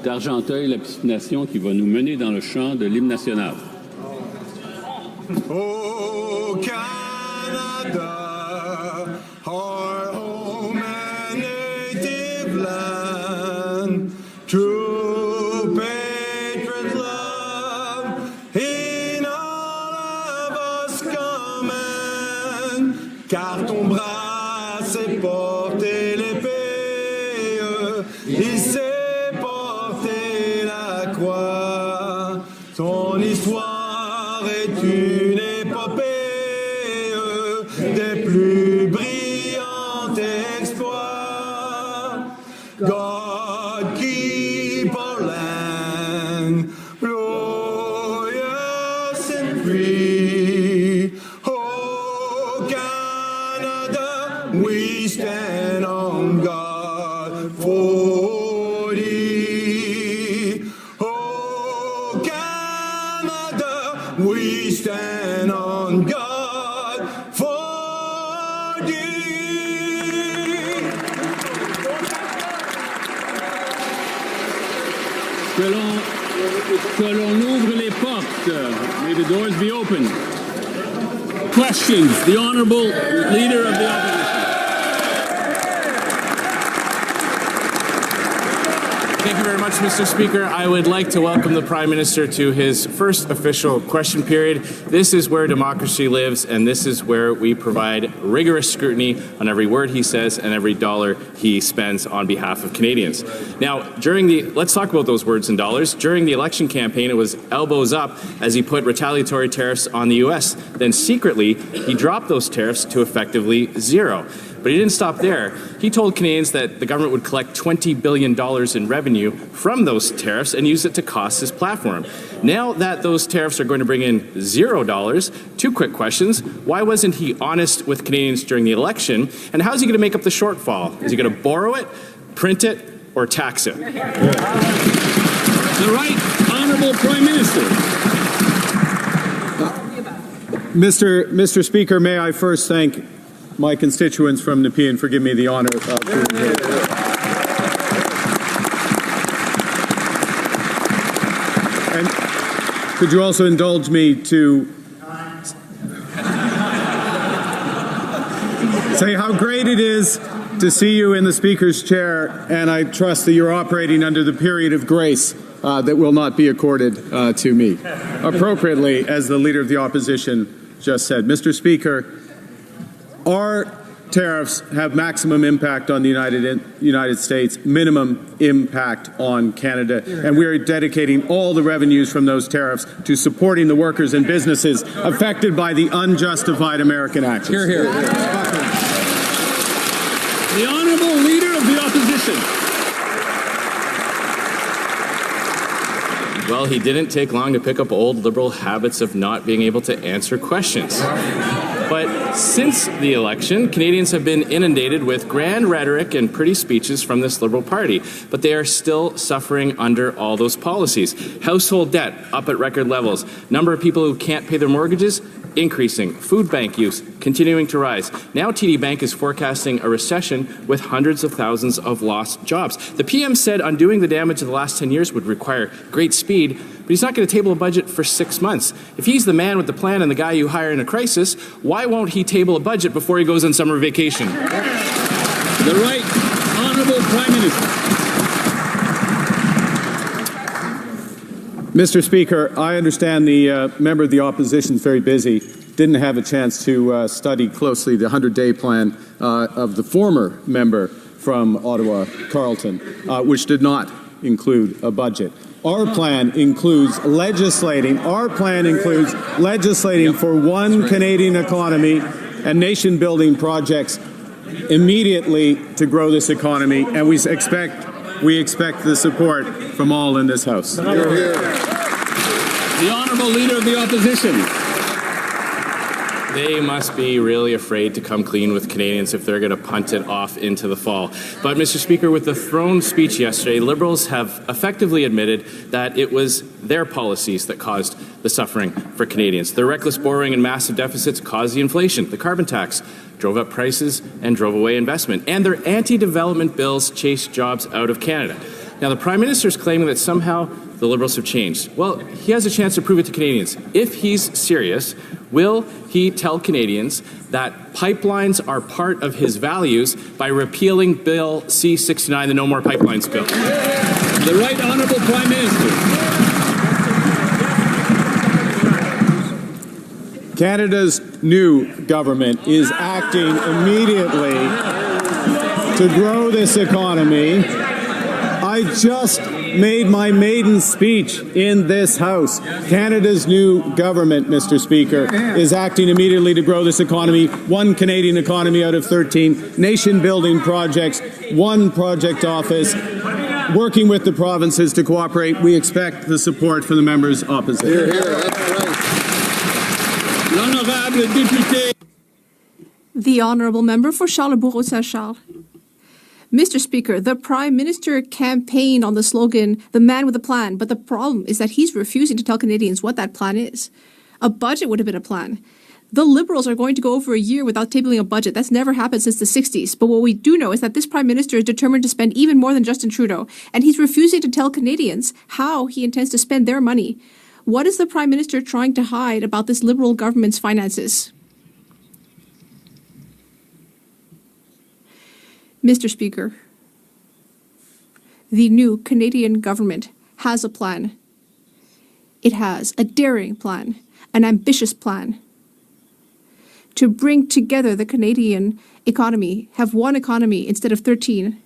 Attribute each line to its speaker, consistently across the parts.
Speaker 1: d'Argenteuil, la petite nation qui va nous mener dans le champ de l'hymne national.
Speaker 2: Oh, Canada, our home and native land, true patriot love in all of us common, car ton bras sait porter l'épée, il sait porter la croix, son histoire est une épopée des plus brillants exploits. God keep our land glorious and free. Oh, Canada, we stand on God for thee. Oh, Canada, we stand on God for thee.
Speaker 1: Que l'on ouvre les portes. May the doors be open. Questions. The Honourable Leader of the Opposition.
Speaker 3: Thank you very much, Mr. Speaker. I would like to welcome the Prime Minister to his first official question period. This is where democracy lives, and this is where we provide rigorous scrutiny on every word he says and every dollar he spends on behalf of Canadians. Now, let's talk about those words and dollars. During the election campaign, it was elbows up as he put retaliatory tariffs on the U.S. Then secretly, he dropped those tariffs to effectively zero. But he didn't stop there. He told Canadians that the government would collect $20 billion in revenue from those tariffs and use it to cost his platform. Now that those tariffs are going to bring in $0, two quick questions. Why wasn't he honest with Canadians during the election? And how's he going to make up the shortfall? Is he going to borrow it, print it, or tax it?
Speaker 1: The Right Honourable Prime Minister.
Speaker 4: Mr. Speaker, may I first thank my constituents from Nepean for giving me the honour of being here. And could you also indulge me to say how great it is to see you in the Speaker's chair, and I trust that you're operating under the period of grace that will not be accorded to me. Appropriately, as the Leader of the Opposition just said. Mr. Speaker, our tariffs have maximum impact on the United States, minimum impact on Canada, and we are dedicating all the revenues from those tariffs to supporting the workers and businesses affected by the unjustified American actions.
Speaker 1: Hear, hear. The Honourable Leader of the Opposition.
Speaker 3: Well, he didn't take long to pick up old Liberal habits of not being able to answer questions. But since the election, Canadians have been inundated with grand rhetoric and pretty speeches from this Liberal Party, but they are still suffering under all those policies. Household debt up at record levels, number of people who can't pay their mortgages increasing, food bank use continuing to rise. Now TD Bank is forecasting a recession with hundreds of thousands of lost jobs. The PM said undoing the damage of the last 10 years would require great speed, but he's not going to table a budget for 6 months. If he's the man with the plan and the guy you hire in a crisis, why won't he table a budget before he goes on summer vacation?
Speaker 1: The Right Honourable Prime Minister.
Speaker 4: Mr. Speaker, I understand the member of the opposition is very busy, didn't have a chance to study closely the 100-day plan of the former member from Ottawa, Carleton, which did not include a budget. Our plan includes legislating. Our plan includes legislating for one Canadian economy and nation-building projects immediately to grow this economy, and we expect the support from all in this House.
Speaker 1: The Honourable Leader of the Opposition.
Speaker 3: They must be really afraid to come clean with Canadians if they're going to punt it off into the fall. But, Mr. Speaker, with the throne speech yesterday, Liberals have effectively admitted that it was their policies that caused the suffering for Canadians. Their reckless borrowing and massive deficits caused the inflation. The carbon tax drove up prices and drove away investment. And their anti-development bills chased jobs out of Canada. Now, the Prime Minister is claiming that somehow the Liberals have changed. Well, he has a chance to prove it to Canadians. If he's serious, will he tell Canadians that pipelines are part of his values by repealing Bill C-69, the No More Pipelines bill?
Speaker 1: The Right Honourable Prime Minister.
Speaker 4: Canada's new government is acting immediately to grow this economy. I just made my maiden speech in this House. Canada's new government, Mr. Speaker, is acting immediately to grow this economy. One Canadian economy out of 13, nation-building projects, one project office, working with the provinces to cooperate. We expect the support from the members opposite.
Speaker 2: Hear, hear. That's right.
Speaker 1: L'honorable député.
Speaker 5: The Honourable Member for Charlesbourg-Saint-Charles. Mr. Speaker, the Prime Minister campaigned on the slogan, "The man with a plan," but the problem is that he's refusing to tell Canadians what that plan is. A budget would have been a plan. The Liberals are going to go over a year without tabling a budget. That's never happened since the 60s. But what we do know is that this Prime Minister is determined to spend even more than Justin Trudeau, and he's refusing to tell Canadians how he intends to spend their money. What is the Prime Minister trying to hide about this Liberal government's finances? Mr. Speaker, the new Canadian government has a plan. It has a daring plan, an ambitious plan to bring together the Canadian economy, have one economy instead of 13,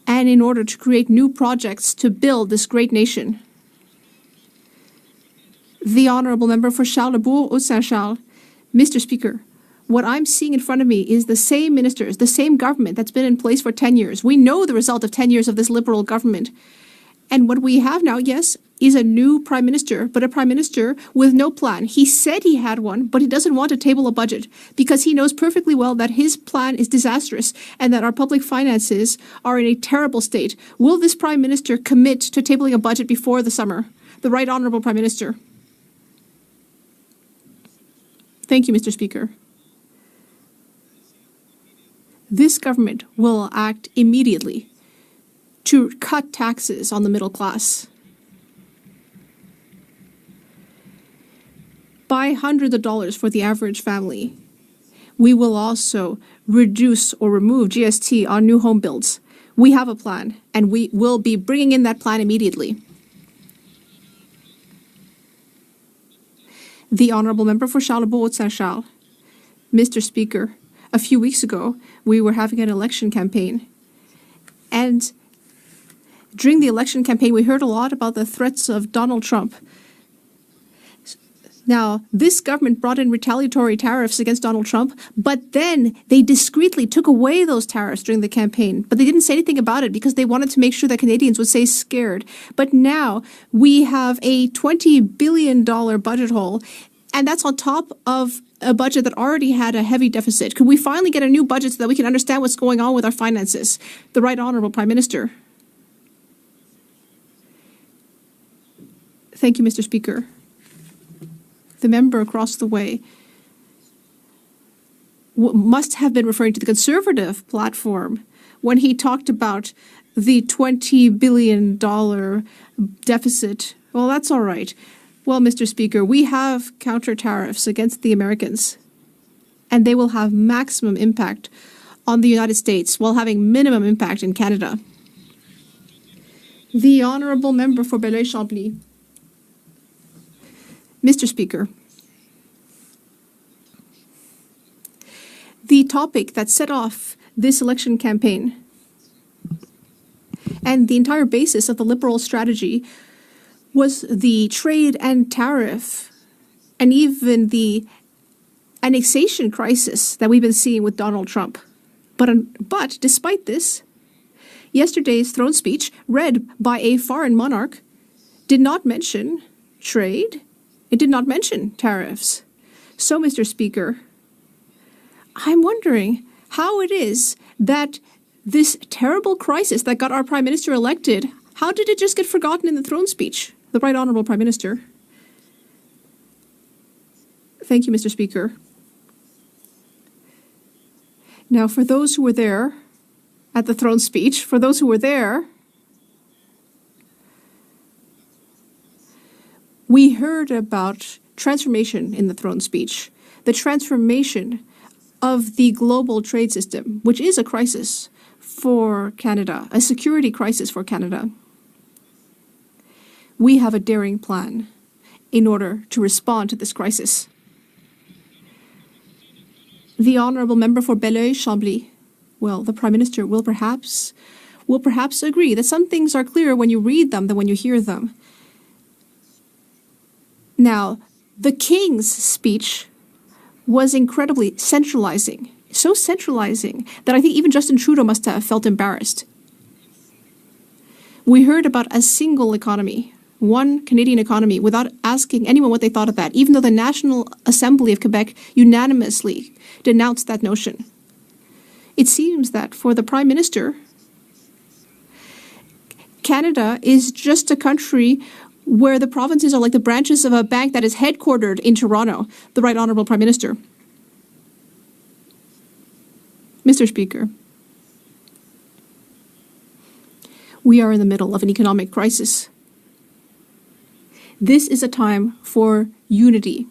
Speaker 5: and in order to create new projects to build this great nation. The Honourable Member for Charlesbourg-Saint-Charles. Mr. Speaker, what I'm seeing in front of me is the same ministers, the same government that's been in place for 10 years. We know the result of 10 years of this Liberal government. And what we have now, yes, is a new Prime Minister, but a Prime Minister with no plan. He said he had one, but he doesn't want to table a budget because he knows perfectly well that his plan is disastrous and that our public finances are in a terrible state. Will this Prime Minister commit to tabling a budget before the summer? The Right Honourable Prime Minister. Thank you, Mr. Speaker. This government will act immediately to cut taxes on the middle class by hundreds of dollars for the average family. We will also reduce or remove GST on new home builds. We have a plan, and we will be bringing in that plan immediately. The Honourable Member for Charlesbourg-Saint-Charles. Mr. Speaker, a few weeks ago, we were having an election campaign. And during the election campaign, we heard a lot about the threats of Donald Trump. Now, this government brought in retaliatory tariffs against Donald Trump, but then they discreetly took away those tariffs during the campaign. But they didn't say anything about it because they wanted to make sure that Canadians would stay scared. But now we have a $20 billion budget hole, and that's on top of a budget that already had a heavy deficit. Could we finally get a new budget so that we can understand what's going on with our finances? The Right Honourable Prime Minister. Thank you, Mr. Speaker. The member across the way must have been referring to the Conservative platform when he talked about the $20 billion deficit. Well, that's all right. Well, Mr. Speaker, we have counter tariffs against the Americans, and they will have maximum impact on the United States while having minimum impact in Canada. The Honourable Member for Belleuil-Chambly. Mr. Speaker, the topic that set off this election campaign and the entire basis of the Liberal strategy was the trade and tariff and even the annexation crisis that we've been seeing with Donald Trump. But despite this, yesterday's throne speech, read by a foreign monarch, did not mention trade. It did not mention tariffs. So, Mr. Speaker, I'm wondering how it is that this terrible crisis that got our Prime Minister elected, how did it just get forgotten in the throne speech? The Right Honourable Prime Minister. Thank you, Mr. Speaker. Now, for those who were there at the throne speech, for those who were there, We heard about transformation in the throne speech, the transformation of the global trade system, which is a crisis for Canada, a security crisis for Canada. We have a daring plan in order to respond to this crisis. The honourable member for Belleuil-Chambly, well, the Prime Minister will perhaps agree that some things are clearer when you read them than when you hear them. Now, the King's speech was incredibly centralizing, so centralizing that I think even Justin Trudeau must have felt embarrassed. We heard about a single economy, one Canadian economy, without asking anyone what they thought of that, even though the National Assembly of Quebec unanimously denounced that notion. It seems that for the Prime Minister, Canada is just a country where the provinces are like the branches of a bank that is headquartered in Toronto, the Right Honourable Prime Minister. Mr. Speaker, we are in the middle of an economic crisis. This is a time for unity.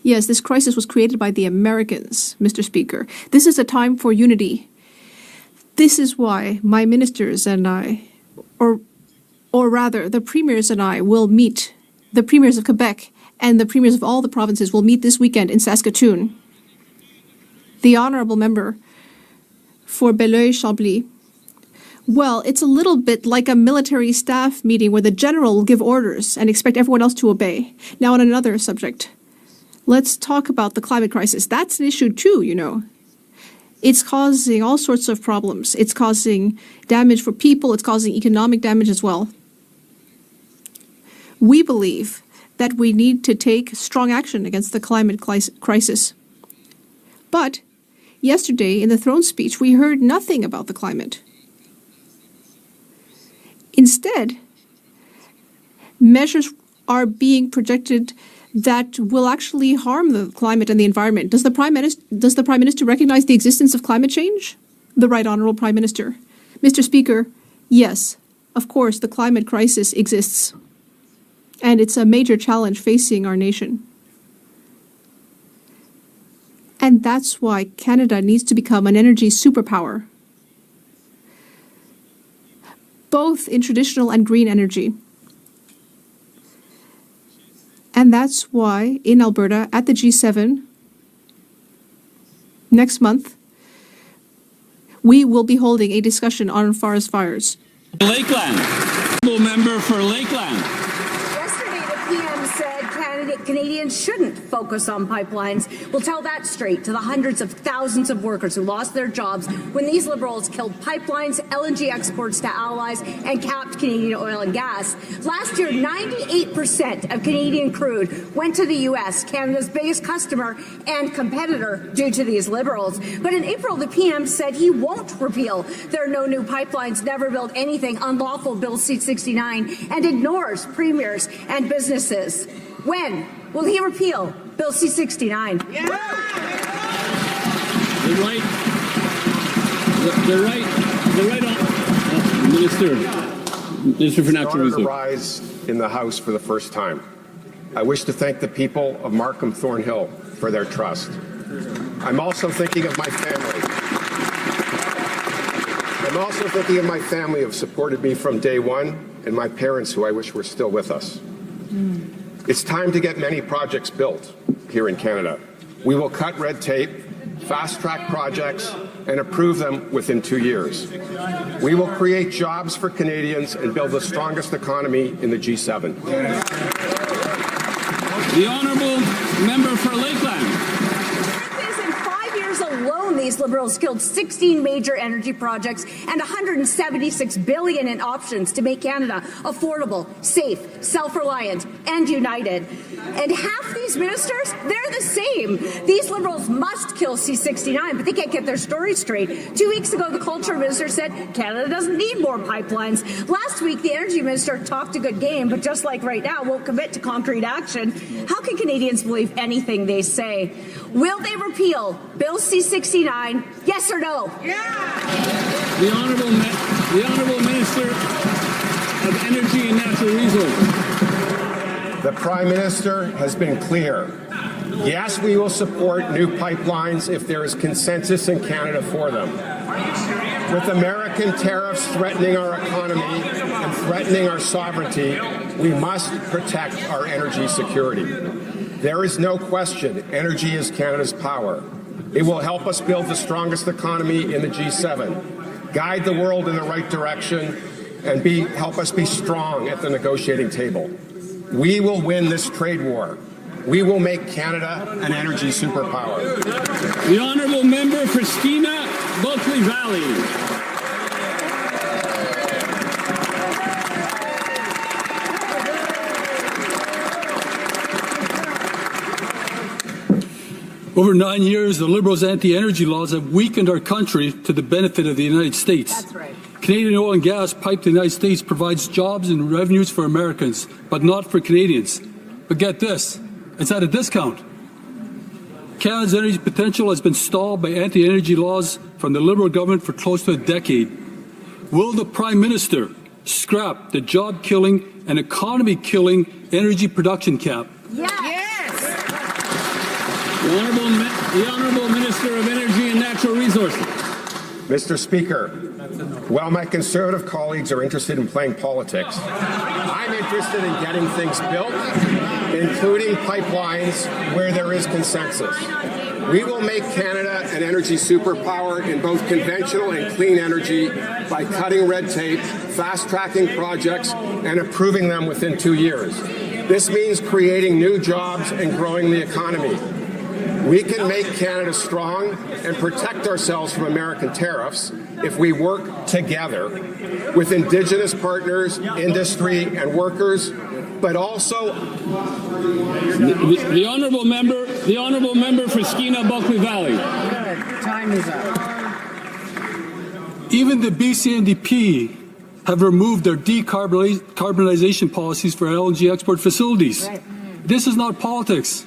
Speaker 5: Yes, this crisis was created by the Americans, Mr. Speaker. This is a time for unity. This is why my ministers and I, or rather, the premiers and I will meet, the premiers of Quebec and the premiers of all the provinces will meet this weekend in Saskatoon. The honourable member for Belleuil-Chambly, well, it's a little bit like a military staff meeting where the general will give orders and expect everyone else to obey. Now, on another subject, let's talk about the climate crisis. That's an issue too, you know. It's causing all sorts of problems. It's causing damage for people. It's causing economic damage as well. We believe that we need to take strong action against the climate crisis. But yesterday, in the throne speech, we heard nothing about the climate. Instead, measures are being projected that will actually harm the climate and the environment. Does the Prime Minister recognize the existence of climate change? The Right Honourable Prime Minister. Mr. Speaker, yes, of course, the climate crisis exists. And it's a major challenge facing our nation. And that's why Canada needs to become an energy superpower, both in traditional and green energy. And that's why in Alberta, at the G7, next month, we will be holding a discussion on forest fires.
Speaker 1: Lakeland. Member for Lakeland.
Speaker 6: Yesterday, the PM said Canadians shouldn't focus on pipelines. We'll tell that straight to the hundreds of thousands of workers who lost their jobs when these Liberals killed pipelines, LNG exports to allies, and capped Canadian oil and gas. Last year, 98% of Canadian crude went to the U.S., Canada's biggest customer and competitor due to these Liberals. But in April, the PM said he won't repeal their No New Pipelines, Never Build Anything unlawful Bill C-69 and ignores premiers and businesses. When will he repeal Bill C-69?
Speaker 1: Yeah. The right Minister for Natural Resources.
Speaker 7: To rise in the House for the first time. I wish to thank the people of Markham Thornhill for their trust. I'm also thinking of my family. Who have supported me from day one, and my parents who I wish were still with us. It's time to get many projects built here in Canada. We will cut red tape, fast-track projects, and approve them within 2 years. We will create jobs for Canadians and build the strongest economy in the G7.
Speaker 1: The honourable member for Lakeland.
Speaker 6: In 5 years alone, these Liberals killed 16 major energy projects and $176 billion in options to make Canada affordable, safe, self-reliant, and united. And half these ministers, they're the same. These Liberals must kill C-69, but they can't get their story straight. 2 weeks ago, the Culture Minister said Canada doesn't need more pipelines. Last week, the Energy Minister talked a good game, but just like right now, won't commit to concrete action. How can Canadians believe anything they say? Will they repeal Bill C-69? Yes or no?
Speaker 1: Yeah. The Honourable Minister of Energy and Natural Resources.
Speaker 7: The Prime Minister has been clear. Yes, we will support new pipelines if there is consensus in Canada for them. With American tariffs threatening our economy and threatening our sovereignty, we must protect our energy security. There is no question energy is Canada's power. It will help us build the strongest economy in the G7, guide the world in the right direction, and help us be strong at the negotiating table. We will win this trade war. We will make Canada an energy superpower.
Speaker 1: The Honourable Member for Skeena, Bulkley Valley.
Speaker 8: Over 9 years, the Liberals' anti-energy laws have weakened our country to the benefit of the United States.
Speaker 6: That's right.
Speaker 8: Canadian oil and gas piped to the United States provides jobs and revenues for Americans, but not for Canadians. But get this, it's at a discount. Canada's energy potential has been stalled by anti-energy laws from the Liberal government for close to a decade. Will the Prime Minister scrap the job-killing and economy-killing energy production cap?
Speaker 1: The Honourable Minister of Energy and Natural Resources.
Speaker 7: Mr. Speaker, while my Conservative colleagues are interested in playing politics, I'm interested in getting things built, including pipelines where there is consensus. We will make Canada an energy superpower in both conventional and clean energy by cutting red tape, fast-tracking projects, and approving them within 2 years. This means creating new jobs and growing the economy. We can make Canada strong and protect ourselves from American tariffs if we work together with Indigenous partners, industry, and workers, but also
Speaker 1: The Honourable Member for Skeena, Bulkley Valley.
Speaker 9: Time is up.
Speaker 8: Even the BC NDP have removed their decarbonization policies for LNG export facilities. This is not politics.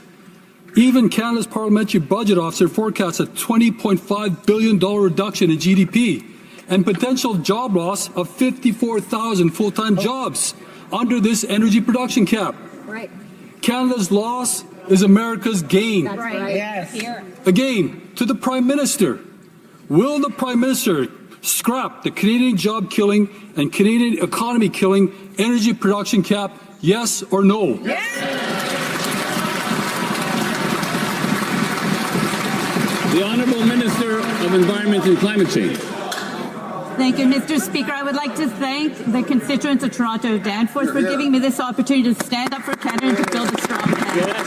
Speaker 8: Even Canada's Parliamentary Budget Officer forecasts a $20.5 billion reduction in GDP and potential job loss of 54,000 full-time jobs under this energy production cap.
Speaker 6: Right.
Speaker 8: Canada's loss is America's gain.
Speaker 6: That's right.
Speaker 9: Yes.
Speaker 8: Again, to the Prime Minister, will the Prime Minister scrap the Canadian job-killing and Canadian economy-killing energy production cap, yes or no?
Speaker 9: Yes.
Speaker 1: The Honourable Minister of Environment and Climate Change.
Speaker 10: Thank you, Mr. Speaker. I would like to thank the constituents of Toronto Danforth for giving me this opportunity to stand up for Canada and to build a strong Canada.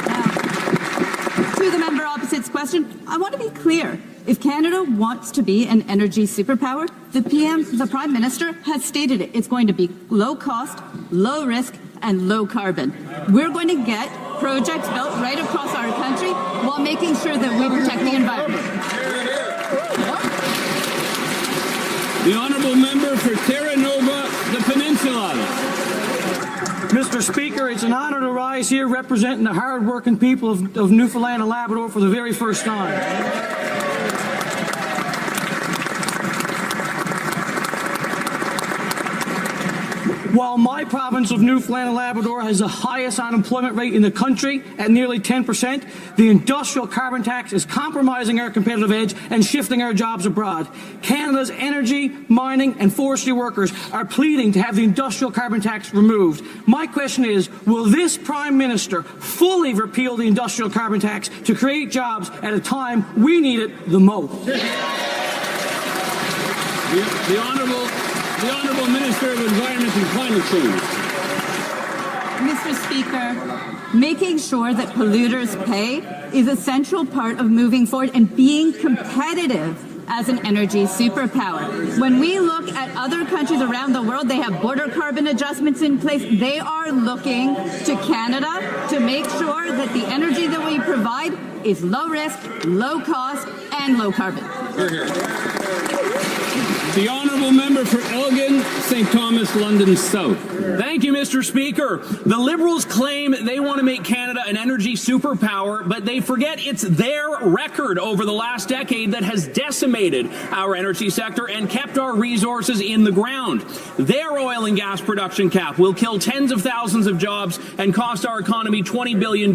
Speaker 10: Now, to the member opposite's question, I want to be clear. If Canada wants to be an energy superpower, the Prime Minister, has stated it. It's going to be low cost, low risk, and low carbon. We're going to get projects built right across our country while making sure that we protect the environment.
Speaker 1: The Honourable Member for Terra Nova, the Peninsula.
Speaker 11: Mr. Speaker, it's an honor to rise here representing the hard-working people of Newfoundland and Labrador for the very first time. While my province of Newfoundland and Labrador has the highest unemployment rate in the country at nearly 10%, the industrial carbon tax is compromising our competitive edge and shifting our jobs abroad. Canada's energy, mining and forestry workers are pleading to have the industrial carbon tax removed. My question is, will this Prime Minister fully repeal the industrial carbon tax to create jobs at a time we need it the most?
Speaker 1: The Honourable Minister of Environment and Climate Change.
Speaker 10: Mr. Speaker, making sure that polluters pay is a central part of moving forward and being competitive as an energy superpower. When we look at other countries around the world, they have border carbon adjustments in place. They are looking to Canada to make sure that the energy that we provide is low risk, low cost, and low carbon.
Speaker 1: The Honourable Member for Elgin, St. Thomas, London South.
Speaker 12: Thank you, Mr. Speaker. The Liberals claim they want to make Canada an energy superpower, but they forget it's their record over the last decade that has decimated our energy sector and kept our resources in the ground. Their oil and gas production cap will kill tens of thousands of jobs and cost our economy $20 billion.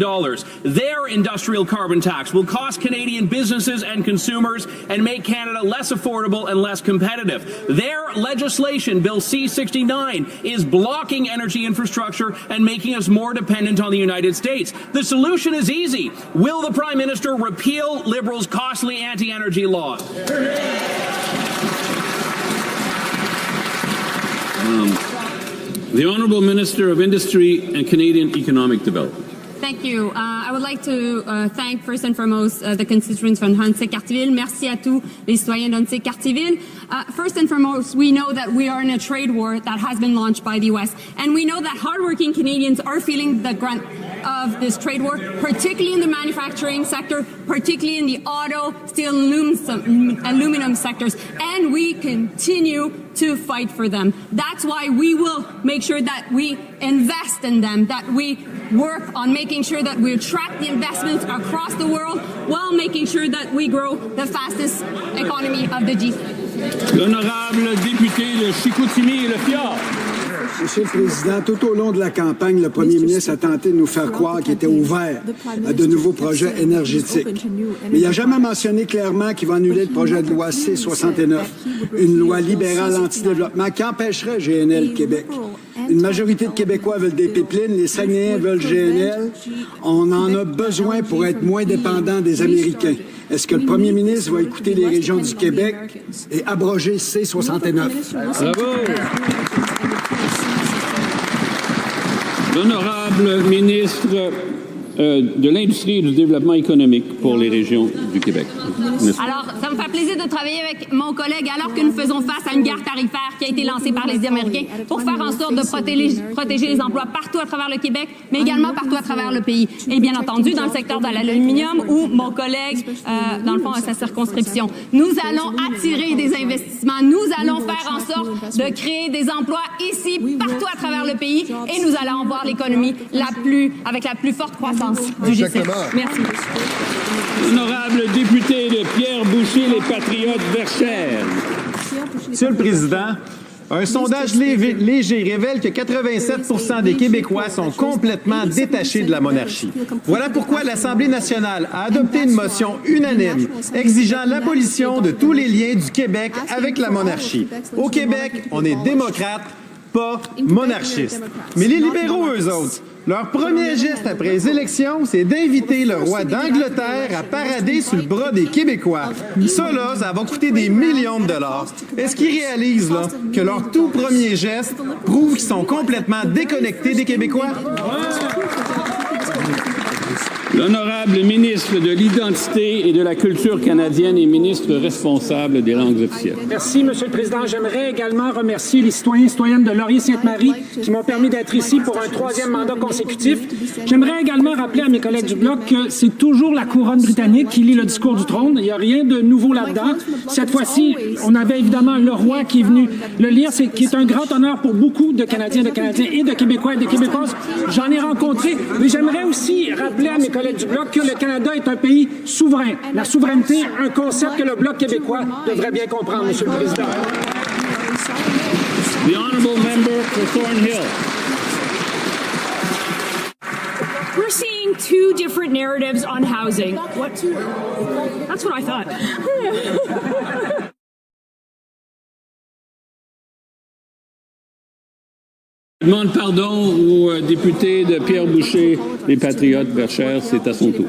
Speaker 12: Their industrial carbon tax will cost Canadian businesses and consumers and make Canada less affordable and less competitive. Their legislation, Bill C-69, is blocking energy infrastructure and making us more dependent on the United States. The solution is easy. Will the Prime Minister repeal Liberals' costly anti-energy laws?
Speaker 1: The Honourable Minister of Industry and Canadian Economic Development.
Speaker 13: Thank you. I would like to thank first and foremost the constituents from Huntsic-Cartierville. Merci à tous les citoyens d'Huntsic-Cartierville. First and foremost, we know that we are in a trade war that has been launched by the U.S. And we know that hardworking Canadians are feeling the grunt of this trade war, particularly in the manufacturing sector, particularly in the auto, steel, aluminum sectors. And we continue to fight for them. That's why we will make sure that we invest in them, that we work on making sure that we attract the investments across the world while making sure that we grow the fastest economy of the G7.
Speaker 1: L'honorable député de Chicoutimi et le Fjord.
Speaker 14: Monsieur le Président, tout au long de la campagne, le premier ministre a tenté de nous faire croire qu'il était ouvert à de nouveaux projets énergétiques. Mais il n'a jamais mentionné clairement qu'il va annuler le projet de loi C-69, une loi libérale anti-développement qui empêcherait GNL Québec. Une majorité de Québécois veulent des pipelines, les Saguenayens veulent GNL. On en a besoin pour être moins dépendant des Américains. Est-ce que le premier ministre va écouter les régions du Québec et abroger C-69?
Speaker 1: Bravo. L'honorable ministre de l'Industrie et du Développement économique pour les régions du Québec.
Speaker 13: Alors, ça me fait plaisir de travailler avec mon collègue alors que nous faisons face à une guerre tarifaire qui a été lancée par les Américains pour faire en sorte de protéger les emplois partout à travers le Québec, mais également partout à travers le pays. Et bien entendu, dans le secteur de l'aluminium où mon collègue, dans le fond, a sa circonscription. Nous allons attirer des investissements. Nous allons faire en sorte de créer des emplois ici, partout à travers le pays, et nous allons avoir l'économie avec la plus forte croissance du G7. Merci.
Speaker 1: Honorable député de Pierre-Boucher, les Patriotes Verchères.
Speaker 15: Monsieur le Président, un sondage léger révèle que 87% des Québécois sont complètement détachés de la monarchie. Voilà pourquoi l'Assemblée nationale a adopté une motion unanime exigeant l'abolition de tous les liens du Québec avec la monarchie. Au Québec, on est démocrate, pas monarchiste. Mais les libéraux, eux autres, leur premier geste après les élections, c'est d'inviter le roi d'Angleterre à parader sur le bras des Québécois. Ça, là, ça va coûter des millions de dollars. Est-ce qu'ils réalisent, là, que leur tout premier geste prouve qu'ils sont complètement déconnectés des Québécois?
Speaker 1: L'honorable ministre de l'Identité et de la Culture canadienne et ministre responsable des langues officielles.
Speaker 16: Merci, Monsieur le Président. J'aimerais également remercier les citoyens et citoyennes de Laurier-Sainte-Marie qui m'ont permis d'être ici pour un 3e mandat consécutif. J'aimerais également rappeler à mes collègues du Bloc que c'est toujours la couronne britannique qui lit le discours du trône. Il n'y a rien de nouveau là-dedans. Cette fois-ci, on avait évidemment le roi qui est venu le lire, qui est un grand honneur pour beaucoup de Canadiens et de Québécois et de Québécoises. J'en ai rencontré, mais j'aimerais aussi rappeler à mes collègues du Bloc que le Canada est un pays souverain. La souveraineté, un concept que le Bloc québécois devrait bien comprendre, Monsieur le Président.
Speaker 1: The honourable member for Thornhill.
Speaker 17: We're seeing two different narratives on housing. That's what I thought.
Speaker 1: Je demande pardon au député de Pierre-Boucher, les Patriotes Verchères, c'est à son tour.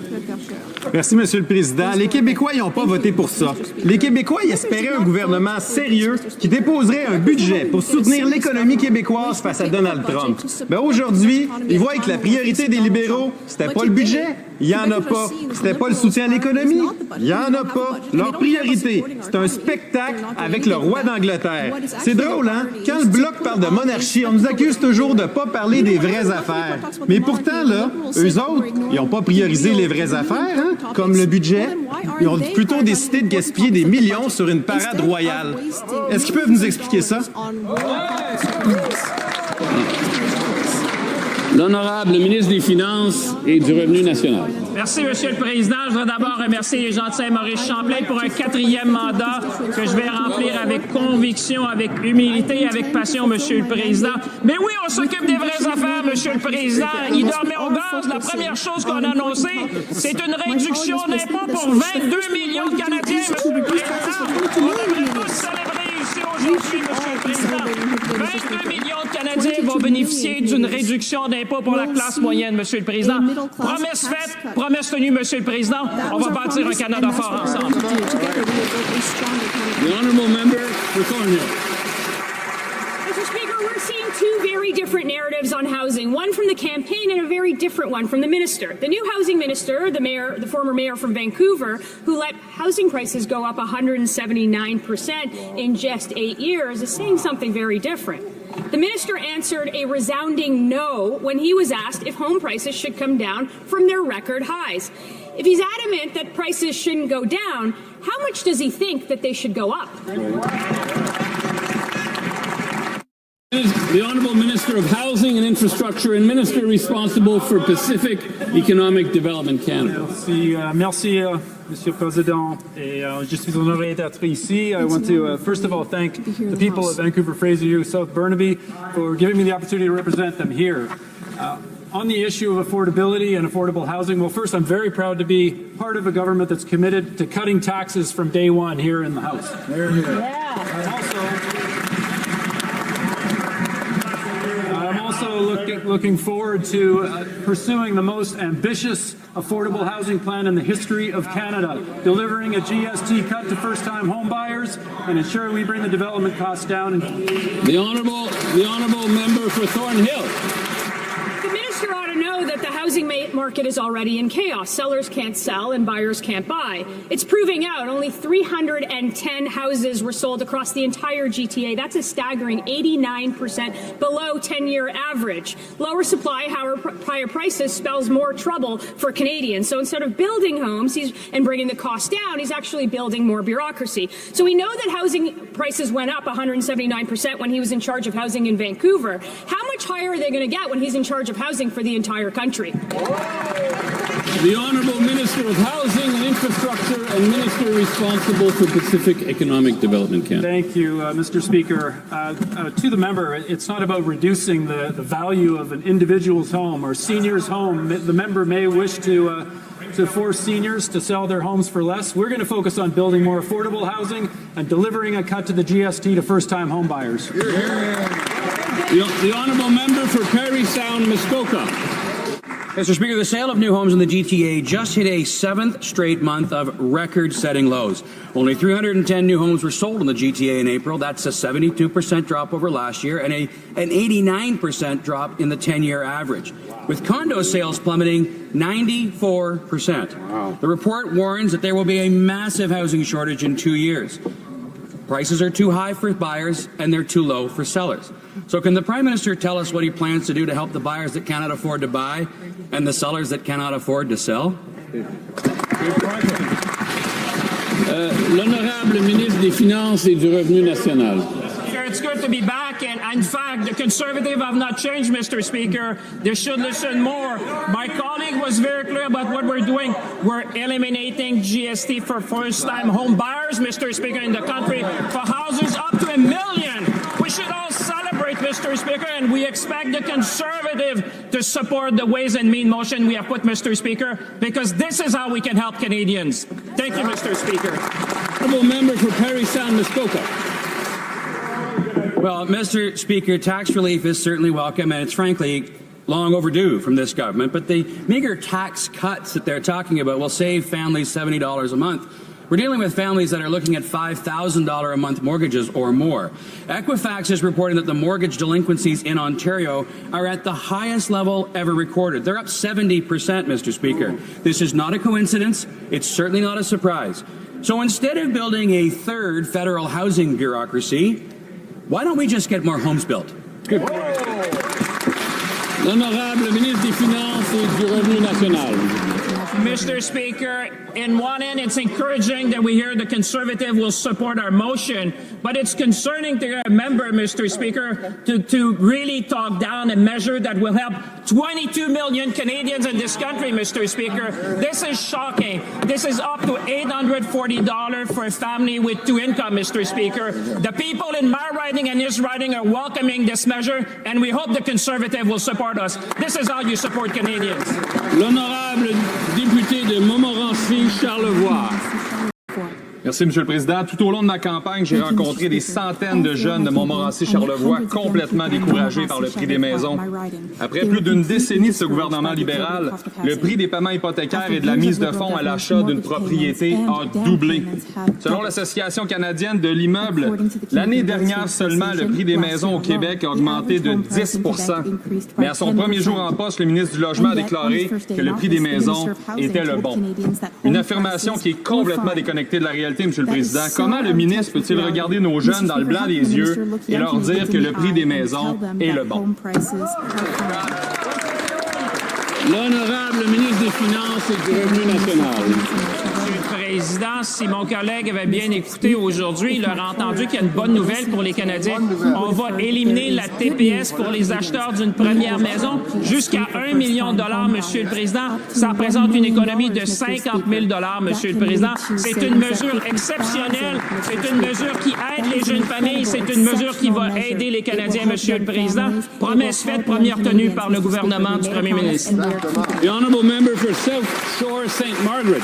Speaker 15: Merci, Monsieur le Président. Les Québécois, ils n'ont pas voté pour ça. Les Québécois, ils espéraient un gouvernement sérieux qui déposerait un budget pour soutenir l'économie québécoise face à Donald Trump. Mais aujourd'hui, ils voient que la priorité des libéraux, c'était pas le budget. Il n'y en a pas. C'était pas le soutien à l'économie? Il n'y en a pas. Leur priorité, c'est un spectacle avec le roi d'Angleterre. C'est drôle, hein? Quand le Bloc parle de monarchie, on nous accuse toujours de ne pas parler des vraies affaires. Mais pourtant, là, eux autres, ils n'ont pas priorisé les vraies affaires, hein? Comme le budget. Ils ont plutôt décidé de gaspiller des millions sur une parade royale. Est-ce qu'ils peuvent nous expliquer ça?
Speaker 1: L'honorable ministre des Finances et du Revenu national.
Speaker 18: Merci, Monsieur le Président. Je voudrais d'abord remercier les gens de Saint-Maurice-Champlain pour un 4e mandat que je vais remplir avec conviction, avec humilité et avec passion, Monsieur le Président. Mais oui, on s'occupe des vraies affaires, Monsieur le Président. Il dormait au gaz. La première chose qu'on a annoncée, c'est une réduction d'impôts pour 22 millions de Canadiens, Monsieur le Président. On devrait tous célébrer ici aujourd'hui, Monsieur le Président. 22 millions de Canadiens vont bénéficier d'une réduction d'impôts pour la classe moyenne, Monsieur le Président. Promesse faite, promesse tenue, Monsieur le Président. On va bâtir un Canada fort ensemble.
Speaker 1: The honourable member for Thornhill.
Speaker 17: Mr. Speaker, we're seeing two very different narratives on housing, one from the campaign and a very different one from the minister. The new housing minister, the former mayor from Vancouver, who let housing prices go up 179% in just 8 years, is saying something very different. The minister answered a resounding no when he was asked if home prices should come down from their record highs. If he's adamant that prices shouldn't go down, how much does he think that they should go up?
Speaker 1: The Honourable Minister of Housing and Infrastructure and Minister responsible for Pacific Economic Development Canada.
Speaker 19: Merci, Monsieur le Président. Et je suis honoré d'être ici. I want to, first of all, thank the people of Vancouver, Fraser, South Burnaby for giving me the opportunity to represent them here. On the issue of affordability and affordable housing, well, first, I'm very proud to be part of a government that's committed to cutting taxes from day one here in the House. I'm also looking forward to pursuing the most ambitious affordable housing plan in the history of Canada, delivering a GST cut to first-time home buyers and ensuring we bring the development costs down.
Speaker 1: The honourable member for Thornhill.
Speaker 17: The minister ought to know that the housing market is already in chaos. Sellers can't sell and buyers can't buy. It's proving out. Only 310 houses were sold across the entire GTA. That's a staggering 89% below 10-year average. Lower supply, higher prices spells more trouble for Canadians. So instead of building homes and bringing the cost down, he's actually building more bureaucracy. So we know that housing prices went up 179% when he was in charge of housing in Vancouver. How much higher are they going to get when he's in charge of housing for the entire country?
Speaker 1: The Honourable Minister of Housing and Infrastructure and Minister responsible for Pacific Economic Development Canada.
Speaker 19: Thank you, Mr. Speaker. To the member, it's not about reducing the value of an individual's home or senior's home. The member may wish to force seniors to sell their homes for less. We're going to focus on building more affordable housing and delivering a cut to the GST to first-time home buyers.
Speaker 1: The honourable member for Parry Sound, Muskoka.
Speaker 20: Mr. Speaker, the sale of new homes in the GTA just hit a 7th straight month of record-setting lows. Only 310 new homes were sold in the GTA in April. That's a 72% drop over last year and an 89% drop in the 10-year average, with condo sales plummeting 94%. Wow. The report warns that there will be a massive housing shortage in 2 years. Prices are too high for buyers and they're too low for sellers. So can the Prime Minister tell us what he plans to do to help the buyers that cannot afford to buy and the sellers that cannot afford to sell?
Speaker 1: L'honorable ministre des Finances et du Revenu national.
Speaker 18: It's good to be back, and in fact, the Conservatives have not changed, Mr. Speaker. They should listen more. My colleague was very clear about what we're doing. We're eliminating GST for first-time home buyers, Mr. Speaker, in the country, for houses up to $1 million. We should all celebrate, Mr. Speaker, and we expect the Conservative to support the Ways and Means motion we have put, Mr. Speaker, because this is how we can help Canadians. Thank you, Mr. Speaker.
Speaker 1: Honourable member for Parry Sound, Muskoka.
Speaker 20: Well, Mr. Speaker, tax relief is certainly welcome, and it's frankly long overdue from this government. But the meager tax cuts that they're talking about will save families $70 a month. We're dealing with families that are looking at $5,000 a month mortgages or more. Equifax is reporting that the mortgage delinquencies in Ontario are at the highest level ever recorded. They're up 70%, Mr. Speaker. This is not a coincidence. It's certainly not a surprise. So instead of building a third federal housing bureaucracy, why don't we just get more homes built?
Speaker 1: Good. L'honorable ministre des Finances et du Revenu national.
Speaker 18: Mr. Speaker, in one end, it's encouraging that we hear the Conservative will support our motion, but it's concerning to remember, Mr. Speaker, to really talk down a measure that will help 22 million Canadians in this country, Mr. Speaker. This is shocking. This is up to $840 for a family with two incomes, Mr. Speaker. The people in my riding and his riding are welcoming this measure, and we hope the Conservative will support us. This is how you support Canadians.
Speaker 1: L'honorable député de Montmorency, Charlevoix.
Speaker 21: Merci, M. le Président. Tout au long de ma campagne, j'ai rencontré des centaines de jeunes de Montmorency-Charlevoix complètement découragés par le prix des maisons. Après plus d'une décennie de ce gouvernement libéral, le prix des paiements hypothécaires et de la mise de fonds à l'achat d'une propriété a doublé. Selon l'Association canadienne de l'immeuble, l'année dernière seulement, le prix des maisons au Québec a augmenté de 10 %. Mais à son premier jour en poste, le ministre du Logement a déclaré que le prix des maisons était le bon. Une affirmation qui est complètement déconnectée de la réalité. Monsieur le Président, comment le ministre peut-il regarder nos jeunes dans le blanc des yeux et leur dire que le prix des maisons est le bon?
Speaker 1: L'honorable ministre des Finances et du Revenu national.
Speaker 18: Monsieur le Président, si mon collègue avait bien écouté aujourd'hui, il aurait entendu qu'il y a une bonne nouvelle pour les Canadiens. On va éliminer la TPS pour les acheteurs d'une première maison jusqu'à $1 million, Monsieur le Président. Ça représente une économie de $50 000, Monsieur le Président. C'est une mesure exceptionnelle. C'est une mesure qui aide les jeunes familles. C'est une mesure qui va aider les Canadiens, Monsieur le Président. Promesse faite, première tenue par le gouvernement du Premier ministre.
Speaker 1: The honourable member for South Shore, St. Margaret.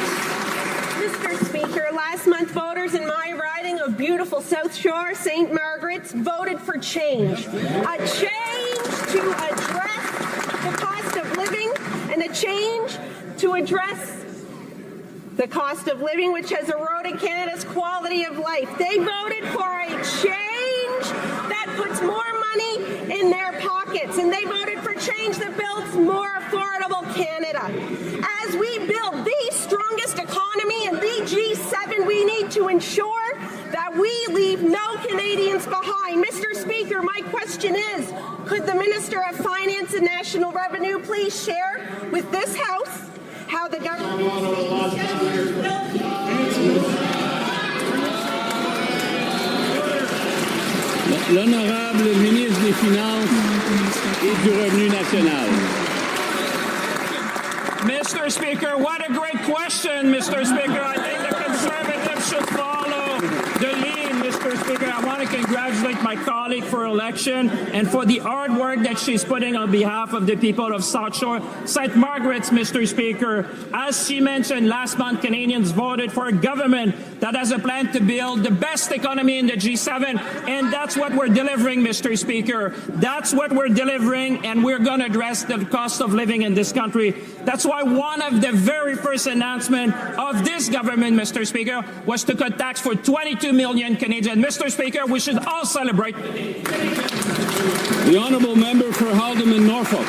Speaker 22: Mr. Speaker, last month voters in my riding of beautiful South Shore, St. Margaret's, voted for change. A change to address the cost of living and a change to address the cost of living, which has eroded Canada's quality of life. They voted for a change that puts more money in their pockets, and they voted for change that builds more affordable Canada. As we build the strongest economy in the G7, we need to ensure that we leave no Canadians behind. Mr. Speaker, my question is, could the Minister of Finance and National Revenue please share with this House how the government
Speaker 1: L'honorable ministre des Finances et du Revenu national.
Speaker 18: Mr. Speaker, what a great question, Mr. Speaker. I think the Conservatives should follow the lead, Mr. Speaker. I want to congratulate my colleague for election and for the hard work that she's putting on behalf of the people of South Shore. St. Margaret's, Mr. Speaker. As she mentioned, last month Canadians voted for a government that has a plan to build the best economy in the G7, and that's what we're delivering, Mr. Speaker. That's what we're delivering, and we're going to address the cost of living in this country. That's why one of the very first announcements of this government, Mr. Speaker, was to cut tax for 22 million Canadians. Mr. Speaker, we should all celebrate.
Speaker 1: The honourable member for Haldimand, Norfolk.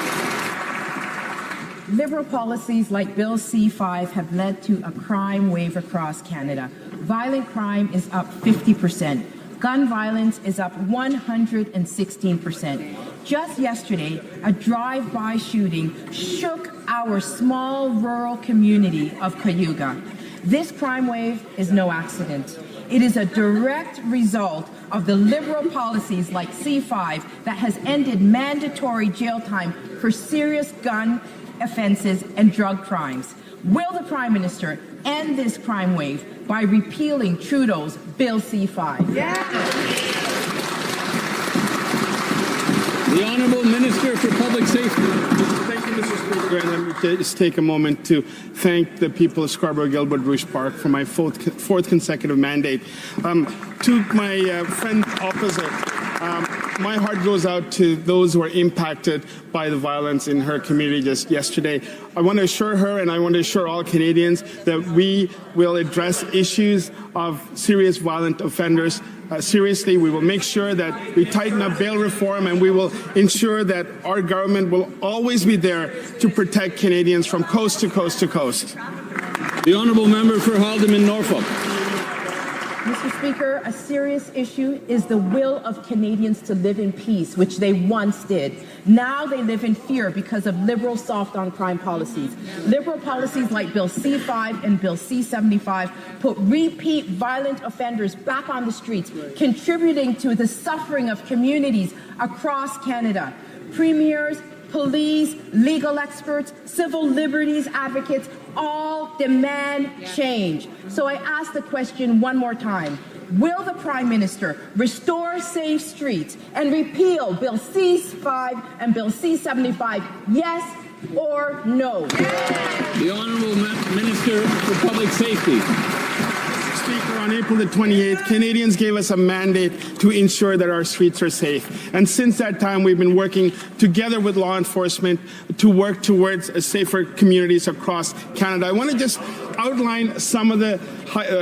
Speaker 9: Liberal policies like Bill C-5 have led to a crime wave across Canada. Violent crime is up 50%. Gun violence is up 116%. Just yesterday, a drive-by shooting shook our small rural community of Cayuga. This crime wave is no accident. It is a direct result of the Liberal policies like C-5 that has ended mandatory jail time for serious gun offenses and drug crimes. Will the Prime Minister end this crime wave by repealing Trudeau's Bill C-5?
Speaker 1: Yeah. The Honourable Minister for Public Safety.
Speaker 23: Thank you, Mr. Speaker. And let me just take a moment to thank the people of Scarborough-Gilbert-Bruce Park for my fourth consecutive mandate. To my friend opposite, My heart goes out to those who are impacted by the violence in her community just yesterday. I want to assure her and I want to assure all Canadians that we will address issues of serious violent offenders seriously. We will make sure that we tighten up bail reform, and we will ensure that our government will always be there to protect Canadians from coast to coast to coast.
Speaker 1: The honourable member for Haldimand Norfolk.
Speaker 9: Mr. Speaker, a serious issue is the will of Canadians to live in peace, which they once did. Now they live in fear because of Liberal soft-on-crime policies. Liberal policies like Bill C-5 and Bill C-75 put repeat violent offenders back on the streets, contributing to the suffering of communities across Canada. Premiers, police, legal experts, civil liberties advocates all demand change. So I ask the question one more time. Will the Prime Minister restore safe streets and repeal Bill C-5 and Bill C-75? Yes or no?
Speaker 1: The Honourable Minister for Public Safety.
Speaker 23: Speaker, on April the 28th, Canadians gave us a mandate to ensure that our streets are safe. And since that time, we've been working together with law enforcement to work towards safer communities across Canada. I want to just outline some of the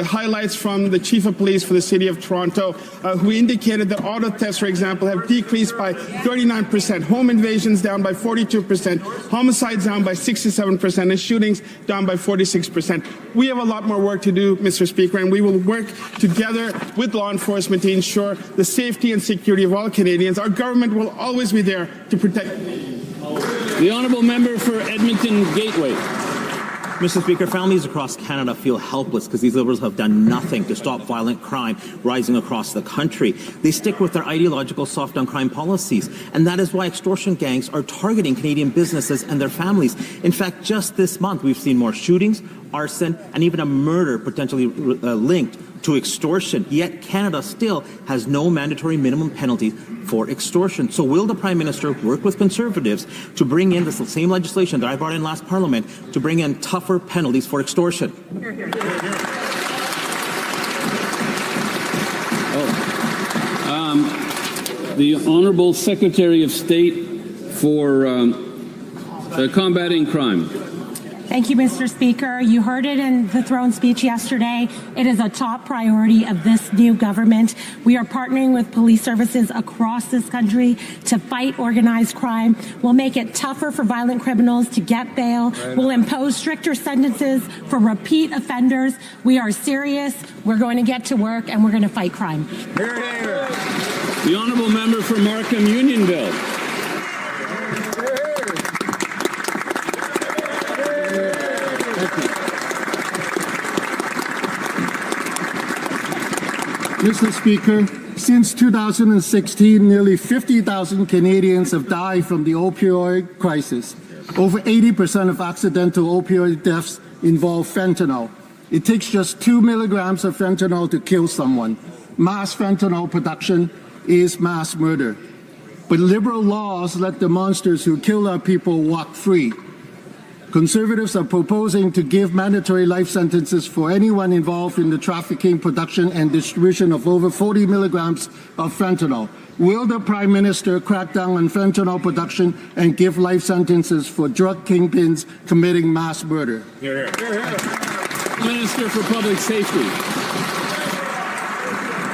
Speaker 23: highlights from the Chief of Police for the City of Toronto, who indicated that auto thefts, for example, have decreased by 39%, home invasions down by 42%, homicides down by 67%, and shootings down by 46%. We have a lot more work to do, Mr. Speaker, and we will work together with law enforcement to ensure the safety and security of all Canadians. Our government will always be there to protect.
Speaker 1: The honourable member for Edmonton Gateway.
Speaker 2: Mr. Speaker, families across Canada feel helpless because these Liberals have done nothing to stop violent crime rising across the country. They stick with their ideological soft-on-crime policies, and that is why extortion gangs are targeting Canadian businesses and their families. In fact, just this month, we've seen more shootings, arson, and even a murder potentially linked to extortion. Yet Canada still has no mandatory minimum penalty for extortion. So will the Prime Minister work with Conservatives to bring in the same legislation that I brought in last Parliament to bring in tougher penalties for extortion?
Speaker 1: The Honourable Secretary of State for combating crime.
Speaker 3: Thank you, Mr. Speaker. You heard it in the throne speech yesterday. It is a top priority of this new government. We are partnering with police services across this country to fight organized crime. We'll make it tougher for violent criminals to get bail. We'll impose stricter sentences for repeat offenders. We are serious. We're going to get to work, and we're going to fight crime.
Speaker 1: The Honourable Member for Markham Unionville.
Speaker 4: Mr. Speaker, since 2016, nearly 50,000 Canadians have died from the opioid crisis. Over 80% of accidental opioid deaths involve fentanyl. It takes just 2 milligrams of fentanyl to kill someone. Mass fentanyl production is mass murder. But Liberal laws let the monsters who kill our people walk free. Conservatives are proposing to give mandatory life sentences for anyone involved in the trafficking, production, and distribution of over 40 milligrams of fentanyl. Will the Prime Minister crack down on fentanyl production and give life sentences for drug kingpins committing mass murder?
Speaker 1: Minister for Public Safety.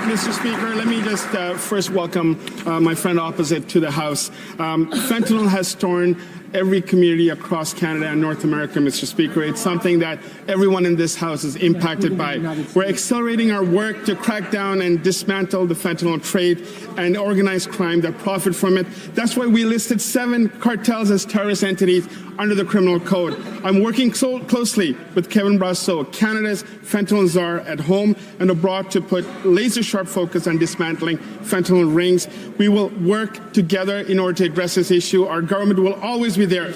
Speaker 23: Mr. Speaker, let me just first welcome my friend opposite to the House. Fentanyl has torn every community across Canada and North America, Mr. Speaker. It's something that everyone in this House is impacted by. We're accelerating our work to crack down and dismantle the fentanyl trade and organized crime that profit from it. That's why we listed 7 cartels as terrorist entities under the Criminal Code. I'm working so closely with Kevin Brasseau, Canada's fentanyl czar, at home and abroad to put laser-sharp focus on dismantling fentanyl rings. We will work together in order to address this issue. Our government will always be there.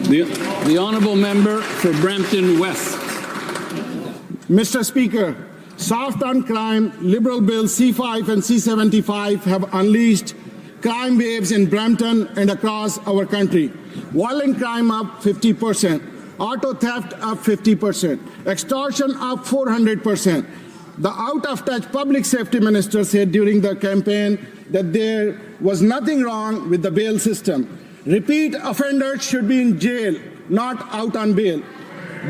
Speaker 1: The Honourable Member for Brampton West.
Speaker 4: Mr. Speaker, soft on crime, Liberal Bill C-5 and C-75 have unleashed crime waves in Brampton and across our country. Violent crime up 50%, auto theft up 50%, extortion up 400%. The out-of-touch public safety minister said during the campaign that there was nothing wrong with the bail system. Repeat offenders should be in jail, not out on bail.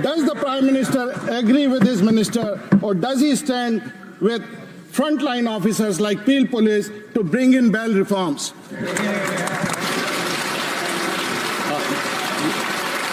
Speaker 4: Does the Prime Minister agree with his minister, or does he stand with frontline officers like Peel Police to bring in bail reforms?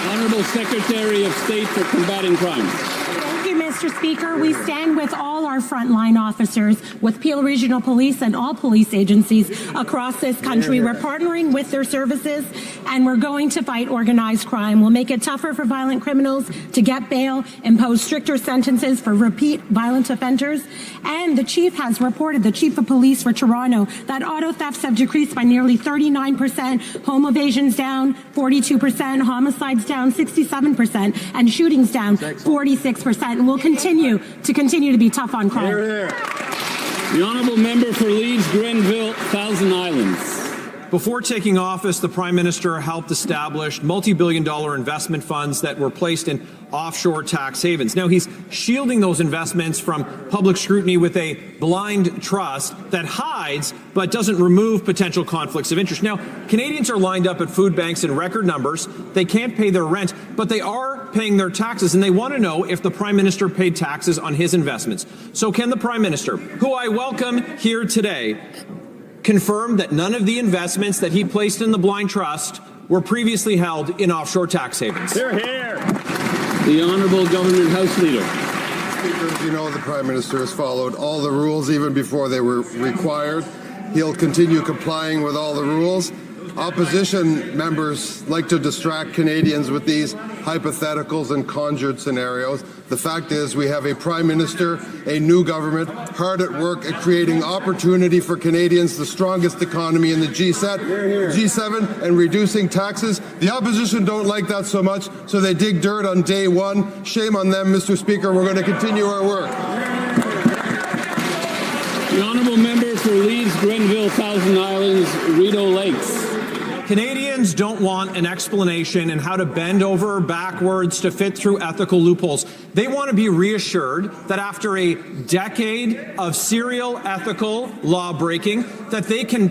Speaker 1: Honourable Secretary of State for Combating Crime.
Speaker 3: Thank you, Mr. Speaker. We stand with all our frontline officers, with Peel Regional Police and all police agencies across this country. We're partnering with their services, and we're going to fight organized crime. We'll make it tougher for violent criminals to get bail, impose stricter sentences for repeat violent offenders. And the chief has reported, the chief of police for Toronto, that auto thefts have decreased by nearly 39%, home evasions down 42%, homicides down 67%, and shootings down 46%. And we'll continue to be tough on crime.
Speaker 1: The honourable member for Leeds, Grenville, Thousand Islands.
Speaker 5: Before taking office, the Prime Minister helped establish multi-billion-dollar investment funds that were placed in offshore tax havens. Now he's shielding those investments from public scrutiny with a blind trust that hides but doesn't remove potential conflicts of interest. Now, Canadians are lined up at food banks in record numbers. They can't pay their rent, but they are paying their taxes, and they want to know if the Prime Minister paid taxes on his investments. So can the Prime Minister, who I welcome here today, confirm that none of the investments that he placed in the blind trust were previously held in offshore tax havens?
Speaker 1: Here. The Honourable Government House Leader.
Speaker 6: Speaker, as you know, the Prime Minister has followed all the rules even before they were required. He'll continue complying with all the rules. Opposition members like to distract Canadians with these hypotheticals and conjured scenarios. The fact is we have a Prime Minister, a new government, hard at work at creating opportunity for Canadians, the strongest economy in the G7, and reducing taxes. The opposition don't like that so much, so they dig dirt on day one. Shame on them, Mr. Speaker. We're going to continue our work.
Speaker 1: The honourable member for Leeds, Grenville, Thousand Islands, Rideau Lakes.
Speaker 5: Canadians don't want an explanation in how to bend over backwards to fit through ethical loopholes. They want to be reassured that after a decade of serial ethical law breaking, that they can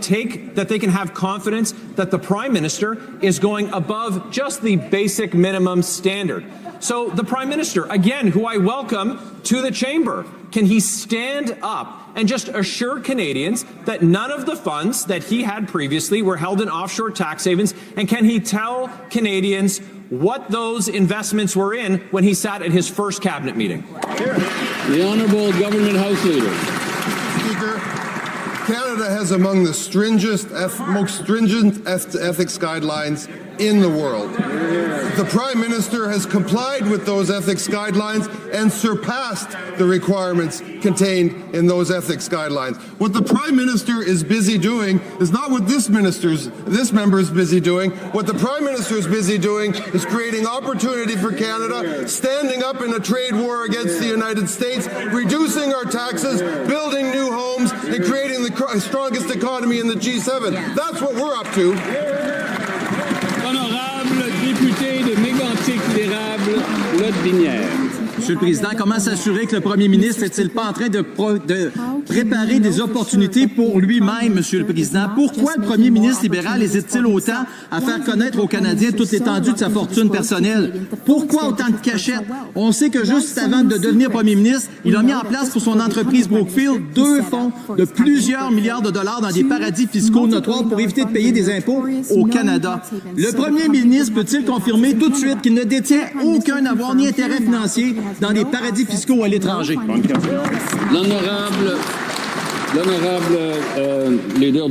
Speaker 5: have confidence that the Prime Minister is going above just the basic minimum standard. So the Prime Minister, again, who I welcome to the chamber, can he stand up and just assure Canadians that none of the funds that he had previously were held in offshore tax havens? And can he tell Canadians what those investments were in when he sat at his first cabinet meeting?
Speaker 1: The Honourable Government House Leader.
Speaker 6: Speaker, Canada has among the most stringent ethics guidelines in the world. The Prime Minister has complied with those ethics guidelines and surpassed the requirements contained in those ethics guidelines. What the Prime Minister is busy doing is not what this member is busy doing. What the Prime Minister is busy doing is creating opportunity for Canada, standing up in a trade war against the United States, reducing our taxes, building new homes, and creating the strongest economy in the G7. That's what we're up to.
Speaker 1: Honorable député de Mégantic-l'Érable, Lotbinière.
Speaker 7: Monsieur le Président, comment s'assurer que le premier ministre n'est-il pas en train de préparer des opportunités pour lui-même, Monsieur le Président? Pourquoi le premier ministre libéral hésite-t-il autant à faire connaître aux Canadiens toute l'étendue de sa fortune personnelle? Pourquoi autant de cachettes? On sait que juste avant de devenir premier ministre, il a mis en place pour son entreprise Brookfield 2 fonds de plusieurs milliards de dollars dans des paradis fiscaux notoires pour éviter de payer des impôts au Canada. Le premier ministre peut-il confirmer tout de suite qu'il ne détient aucun avoir ni intérêt financier dans des paradis fiscaux à l'étranger?
Speaker 1: L'honorable leader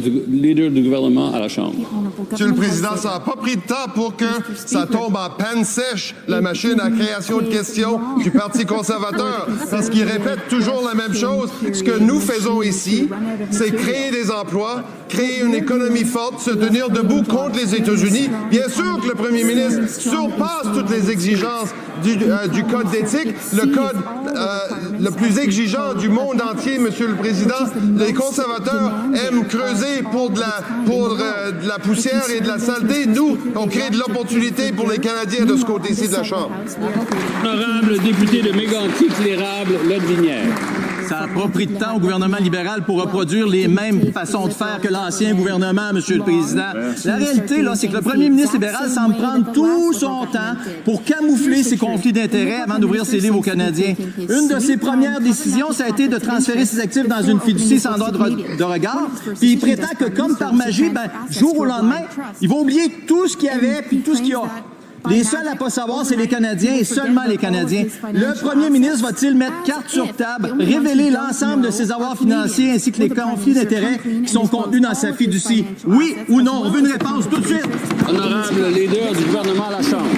Speaker 1: du gouvernement à la Chambre.
Speaker 6: Monsieur le Président, ça n'a pas pris de temps pour que ça tombe en panne sèche, la machine à création de questions du Parti conservateur, parce qu'il répète toujours la même chose. Ce que nous faisons ici, c'est créer des emplois, créer une économie forte, se tenir debout contre les États-Unis. Bien sûr que le premier ministre surpasse toutes les exigences du code d'éthique, le code le plus exigeant du monde entier, Monsieur le Président. Les conservateurs aiment creuser pour de la poussière et de la saleté. Nous, on crée de l'opportunité pour les Canadiens de ce côté-ci de la Chambre.
Speaker 1: Honorable député de Mégantic-l'Érable, Lotbinière.
Speaker 7: Ça a pas pris de temps au gouvernement libéral pour reproduire les mêmes façons de faire que l'ancien gouvernement, Monsieur le Président. La réalité, là, c'est que le premier ministre libéral semble prendre tout son temps pour camoufler ses conflits d'intérêts avant d'ouvrir ses livres aux Canadiens. Une de ses premières décisions, ça a été de transférer ses actifs dans une fiducie sans droit de regard. Puis il prétend que, comme par magie, jour au lendemain, il va oublier tout ce qu'il y avait puis tout ce qu'il y a. Les seuls à pas savoir, c'est les Canadiens et seulement les Canadiens. Le premier ministre va-t-il mettre carte sur table, révéler l'ensemble de ses avoirs financiers ainsi que les conflits d'intérêts qui sont contenus dans sa fiducie? Oui ou non? On veut une réponse tout de suite.
Speaker 1: Honorable leader du gouvernement à la Chambre.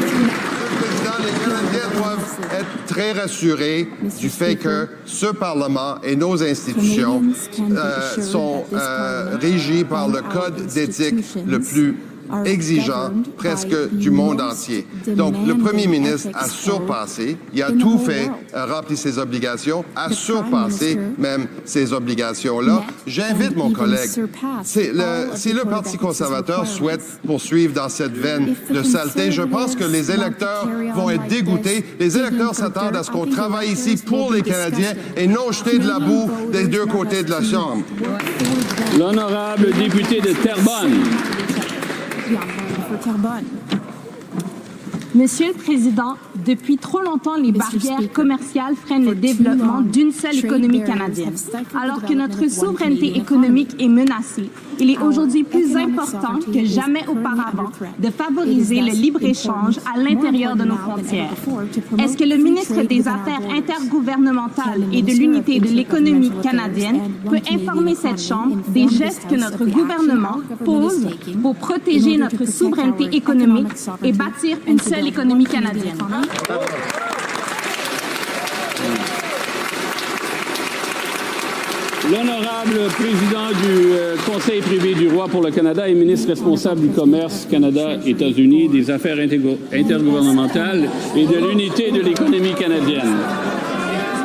Speaker 6: Les Canadiens doivent être très rassurés du fait que ce Parlement et nos institutions sont régis par le code d'éthique le plus exigeant presque du monde entier. Donc, le premier ministre a surpassé, il a tout fait, rempli ses obligations, a surpassé même ces obligations-là. J'invite mon collègue, si le Parti conservateur souhaite poursuivre dans cette veine de saleté, je pense que les électeurs vont être dégoûtés. Les électeurs s'attendent à ce qu'on travaille ici pour les Canadiens et non jeter de la boue des deux côtés de la Chambre.
Speaker 1: L'honorable député de Terrebonne.
Speaker 8: Monsieur le Président, depuis trop longtemps, les barrières commerciales freinent le développement d'une seule économie canadienne. Alors que notre souveraineté économique est menacée, il est aujourd'hui plus important que jamais auparavant de favoriser le libre-échange à l'intérieur de nos frontières. Est-ce que le ministre des Affaires intergouvernementales et de l'unité de l'économie canadienne peut informer cette Chambre des gestes que notre gouvernement pose pour protéger notre souveraineté économique et bâtir une seule économie canadienne?
Speaker 1: L'honorable président du Conseil privé du roi pour le Canada et ministre responsable du commerce Canada-États-Unis, des affaires intergouvernementales et de l'unité de l'économie canadienne.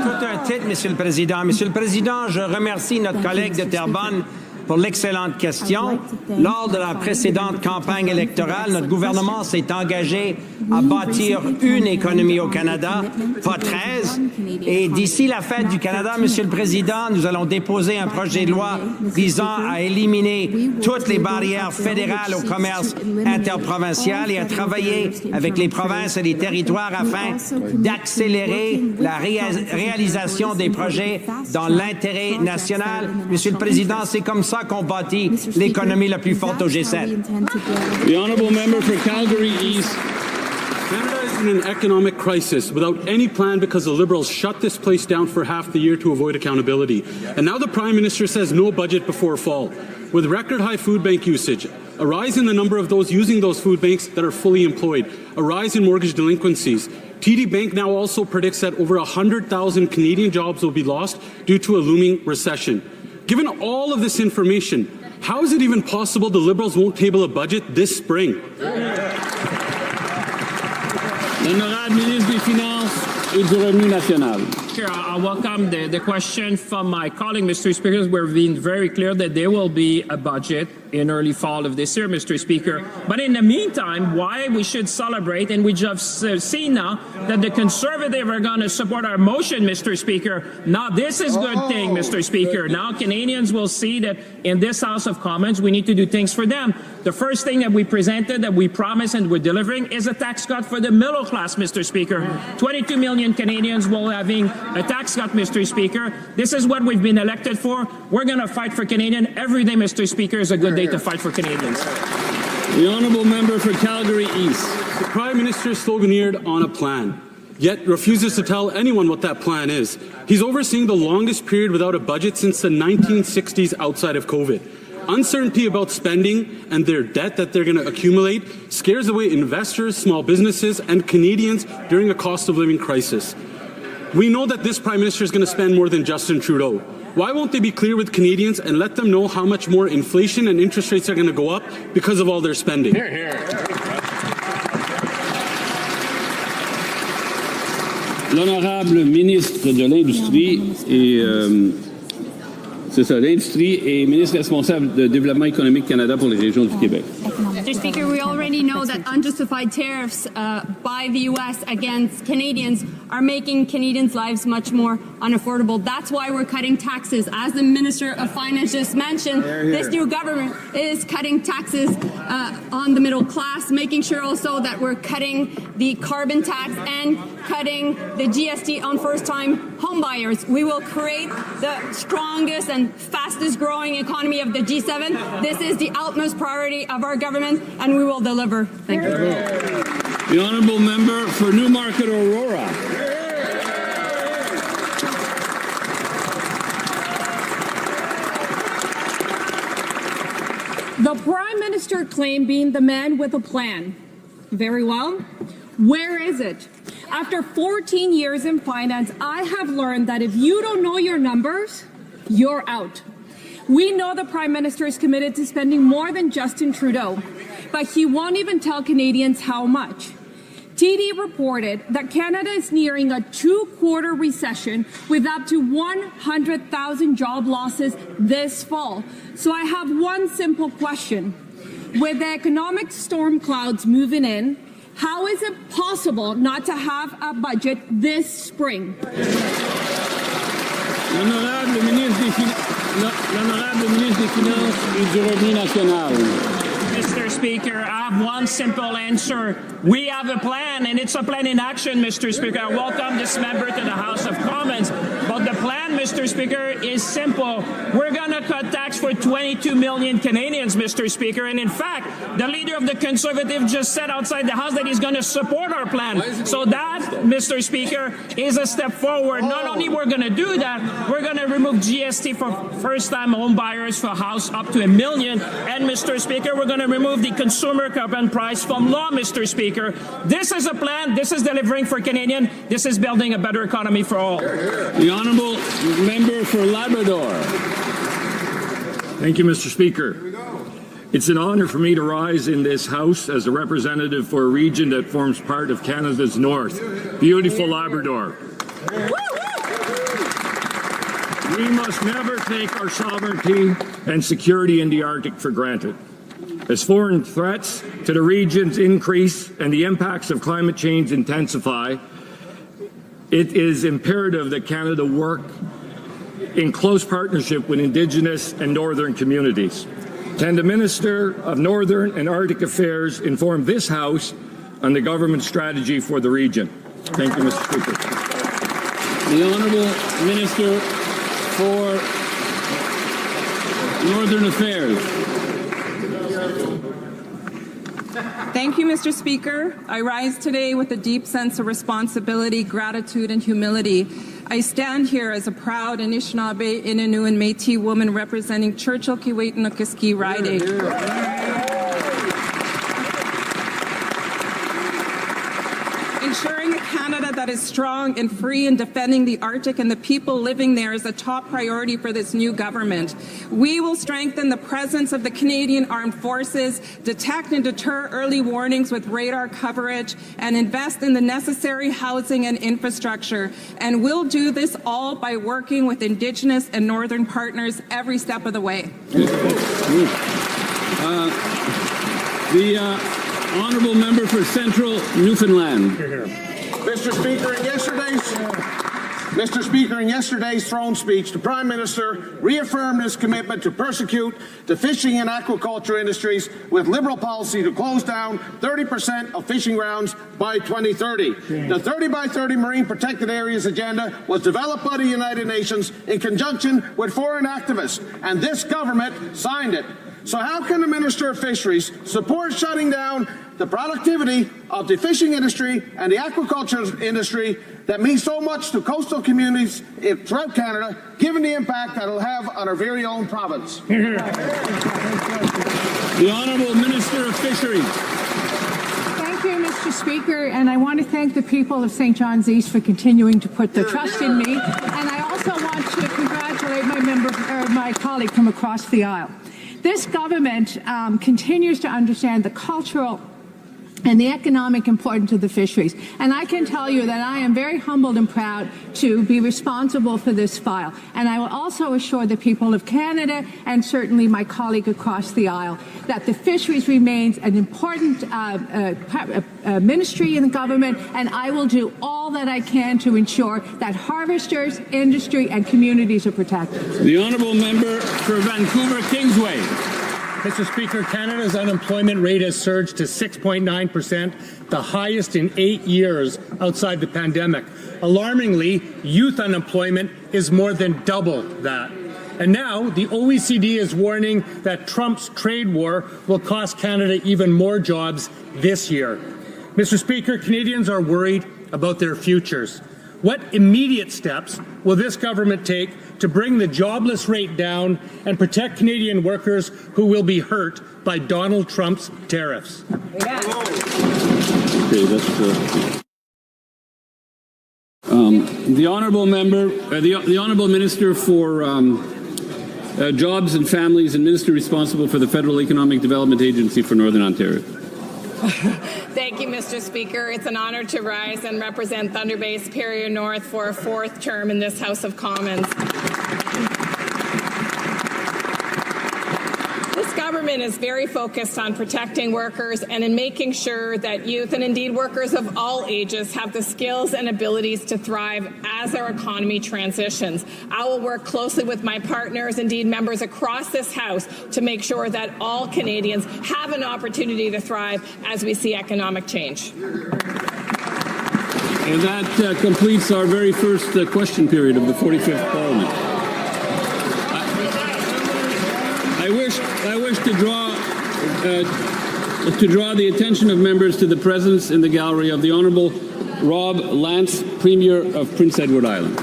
Speaker 10: Tout un titre, Monsieur le Président. Monsieur le Président, je remercie notre collègue de Terrebonne pour l'excellente question. Lors de la précédente campagne électorale, notre gouvernement s'est engagé à bâtir une économie au Canada, pas 13. Et d'ici la fête du Canada, Monsieur le Président, nous allons déposer un projet de loi visant à éliminer toutes les barrières fédérales au commerce interprovincial et à travailler avec les provinces et les territoires afin d'accélérer la réalisation des projets dans l'intérêt national. Monsieur le Président, c'est comme ça qu'on bâtit l'économie la plus forte au G7.
Speaker 1: The honourable member for Calgary East. Canada is in an economic crisis without any plan because the Liberals shut this place down for half the year to avoid accountability. And now the Prime Minister says no budget before fall. With record high food bank usage, a rise in the number of those using those food banks that are fully employed, a rise in mortgage delinquencies. TD Bank now also predicts that over 100,000 Canadian jobs will be lost due to a looming recession. Given all of this information, how is it even possible the Liberals won't table a budget this spring? L'honorable ministre des Finances et du Revenu national.
Speaker 18: I welcome the question from my colleague, Mr. Speaker. We're being very clear that there will be a budget in early fall of this year, Mr. Speaker. But in the meantime, why we should celebrate, and we just seen now that the Conservatives are going to support our motion, Mr. Speaker. Now this is a good thing, Mr. Speaker. Now Canadians will see that in this House of Commons, we need to do things for them. The first thing that we presented, that we promised and we're delivering, is a tax cut for the middle class, Mr. Speaker. 22 million Canadians will having a tax cut, Mr. Speaker. This is what we've been elected for. We're going to fight for Canadians. Every day, Mr. Speaker, is a good day to fight for Canadians.
Speaker 1: The honourable member for Calgary East. The Prime Minister sloganeered on a plan, yet refuses to tell anyone what that plan is. He's overseeing the longest period without a budget since the 1960s outside of COVID. Uncertainty about spending and their debt that they're going to accumulate scares away investors, small businesses, and Canadians during a cost of living crisis. We know that this Prime Minister is going to spend more than Justin Trudeau. Why won't they be clear with Canadians and let them know how much more inflation and interest rates are going to go up because of all their spending?
Speaker 11: Hear, hear.
Speaker 1: L'honorable ministre de l'Industrie et l'Industrie et ministre responsable de Développement économique Canada pour les régions du Québec.
Speaker 13: Mr. Speaker, we already know that unjustified tariffs by the U.S. against Canadians are making Canadians' lives much more unaffordable. That's why we're cutting taxes. As the Minister of Finance just mentioned, this new government is cutting taxes on the middle class, making sure also that we're cutting the carbon tax and cutting the GST on first-time homebuyers. We will create the strongest and fastest-growing economy of the G7. This is the utmost priority of our government, and we will deliver. Thank you.
Speaker 1: The honourable member for Newmarket Aurora.
Speaker 11: The Prime Minister claimed being the man with a plan. Very well. Where is it? After 14 years in finance, I have learned that if you don't know your numbers, you're out. We know the Prime Minister is committed to spending more than Justin Trudeau, but he won't even tell Canadians how much. TD reported that Canada is nearing a two-quarter recession with up to 100,000 job losses this fall. So I have one simple question. With the economic storm clouds moving in, how is it possible not to have a budget this spring?
Speaker 1: L'honorable ministre des Finances et du Revenu national.
Speaker 18: Mr. Speaker, I have one simple answer. We have a plan, and it's a plan in action, Mr. Speaker. I welcome this member to the House of Commons. But the plan, Mr. Speaker, is simple. We're going to cut tax for 22 million Canadians, Mr. Speaker. And in fact, the leader of the Conservatives just said outside the House that he's going to support our plan. So that, Mr. Speaker, is a step forward. Not only we're going to do that, we're going to remove GST for first-time home buyers for a house up to $1 million. And, Mr. Speaker, we're going to remove the consumer carbon price from law, Mr. Speaker. This is a plan. This is delivering for Canadian. This is building a better economy for all.
Speaker 1: The honourable member for Labrador.
Speaker 12: Thank you, Mr. Speaker. It's an honour for me to rise in this House as a representative for a region that forms part of Canada's north, beautiful Labrador. We must never take our sovereignty and security in the Arctic for granted. As foreign threats to the regions increase and the impacts of climate change intensify, it is imperative that Canada work in close partnership with Indigenous and Northern communities. Can the Minister of Northern and Arctic Affairs inform this House on the government strategy for the region? Thank you, Mr. Speaker.
Speaker 1: The Honourable Minister for Northern Affairs.
Speaker 14: Thank you, Mr. Speaker. I rise today with a deep sense of responsibility, gratitude, and humility. I stand here as a proud Anishinaabe, Innu, and Métis woman representing Churchill, Keewatin-Niukiski riding. Ensuring a Canada that is strong and free and defending the Arctic and the people living there is a top priority for this new government. We will strengthen the presence of the Canadian Armed Forces, detect and deter early warnings with radar coverage, and invest in the necessary housing and infrastructure. And we'll do this all by working with Indigenous and Northern partners every step of the way.
Speaker 1: Honourable member for Central Newfoundland.
Speaker 24: Mr. Speaker, in yesterday's throne speech, the Prime Minister reaffirmed his commitment to persecute the fishing and aquaculture industries with Liberal policy to close down 30% of fishing grounds by 2030. The 30 by 30 Marine Protected Areas agenda was developed by the United Nations in conjunction with foreign activists, and this government signed it. So how can the Minister of Fisheries support shutting down the productivity of the fishing industry and the aquaculture industry that means so much to coastal communities throughout Canada, given the impact that it'll have on our very own province?
Speaker 1: The Honourable Minister of Fisheries.
Speaker 25: Thank you, Mr. Speaker, and I want to thank the people of St. John's East for continuing to put their trust in me, and I also want to congratulate my colleague from across the aisle. This government continues to understand the cultural and the economic importance of the fisheries. And I can tell you that I am very humbled and proud to be responsible for this file. And I will also assure the people of Canada and certainly my colleague across the aisle that the fisheries remains an important ministry in the government, and I will do all that I can to ensure that harvesters, industry, and communities are protected.
Speaker 1: The honourable member for Vancouver Kingsway.
Speaker 15: Mr. Speaker, Canada's unemployment rate has surged to 6.9%, the highest in 8 years outside the pandemic. Alarmingly, youth unemployment is more than double that. And now the OECD is warning that Trump's trade war will cost Canada even more jobs this year. Mr. Speaker, Canadians are worried about their futures. What immediate steps will this government take to bring the jobless rate down and protect Canadian workers who will be hurt by Donald Trump's tariffs?
Speaker 1: Okay, the honourable member, the honourable minister for Jobs and Families and minister responsible for the Federal Economic Development Agency for Northern Ontario.
Speaker 16: Thank you, Mr. Speaker. It's an honour to rise and represent Thunder Bay Superior North for a 4th term in this House of Commons. This government is very focused on protecting workers and in making sure that youth and indeed workers of all ages have the skills and abilities to thrive as our economy transitions. I will work closely with my partners, indeed members across this House, to make sure that all Canadians have an opportunity to thrive as we see economic change.
Speaker 1: And that completes our very first question period of the 45th Parliament. I wish to draw the attention of members to the presence in the gallery of the Honourable Rob Lance, Premier of Prince Edward Island.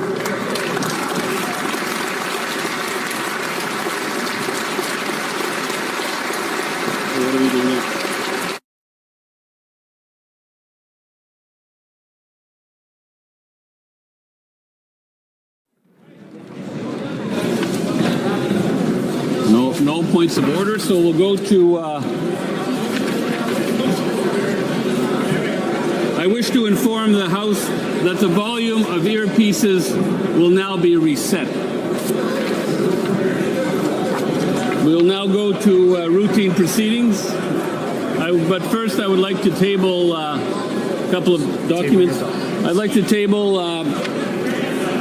Speaker 1: What are we doing now? No points of order, so we'll go to... I wish to inform the House that the volume of earpieces will now be reset. We'll now go to routine proceedings. But first I would like to table a couple of documents. I'd like to table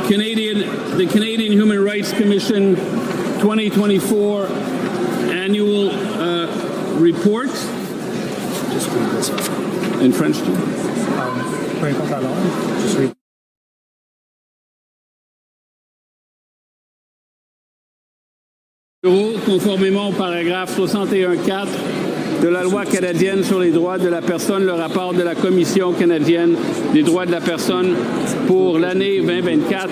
Speaker 1: the Canadian Human Rights Commission 2024 annual report.
Speaker 17: Just read this
Speaker 1: in French too.
Speaker 17: Just read.
Speaker 1: Conformément au paragraphe 61.4 de la loi canadienne sur les droits de la personne, le rapport de la Commission canadienne des droits de la personne pour l'année 2024,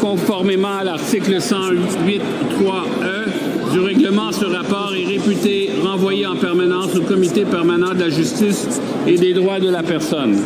Speaker 1: conformément à l'article 108.3e du règlement, ce rapport est réputé renvoyé en permanence au Comité permanent de la justice et des droits de la personne.